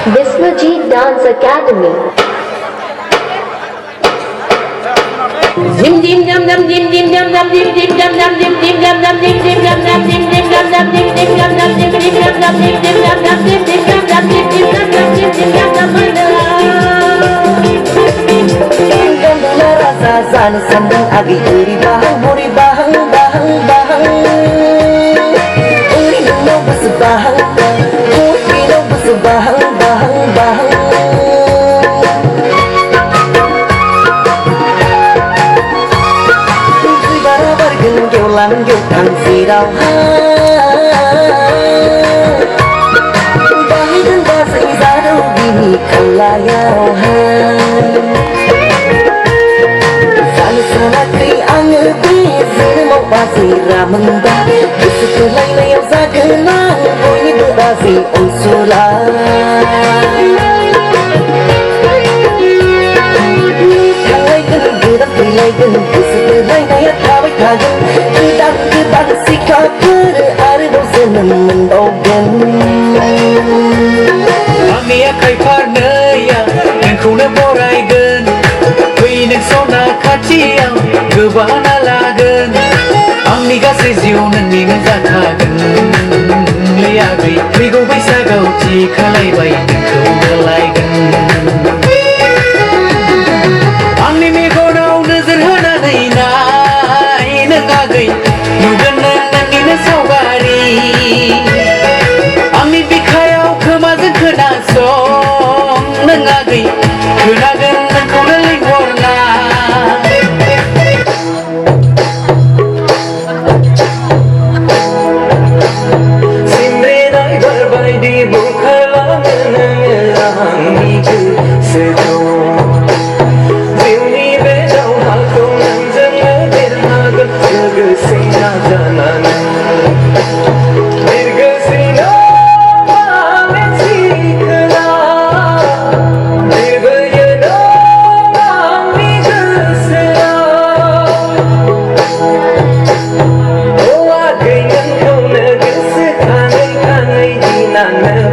Bishojit Dance Academy. Dim dim dum dum dim dim dum dum dim dim dum dum dim dim dum dum dim dim dum dum dim dim dum dum dim dim dum dum dim dim dum dum dim dim dum dum dim dim dum dum dim dim dum dum dim dim dum dum Gandula rasa san sandang agi uri bahang uri no bus bahang uri no bus bahang lang dục thằng gì đâu Bahai dan bahasa izadau bini kalayau Sana-sana kay ang bizir mo basira manda Gusto ko lang na yung saganang Uy basi o sulay Kalay ganun gudang pilay ganun Gusto ko lang na yung tawag tagan Kedang sikap berada senang mendogan Ami akai parnaya dan kuna borai gen Kui neng sona kaciang gebana lagen Ami gasai ziunan ni ngazakagen Liagai kui go bisa gau ci kalai bai neng kau ngelai gen Ami me go nau nazar hana nai nai nengagai Nugan nan ni saugari Ami bikayau kemazan kena song nengagai Kenagan nan kau leling warna Simrenai berbai di muka langan Miku sedong Zilni bedau hakung nan jangan dirhagan Kegesina janan Dirgesina malet sikena Dirbeyana mami gesena Oh agengan kau negesekanai kanai dinana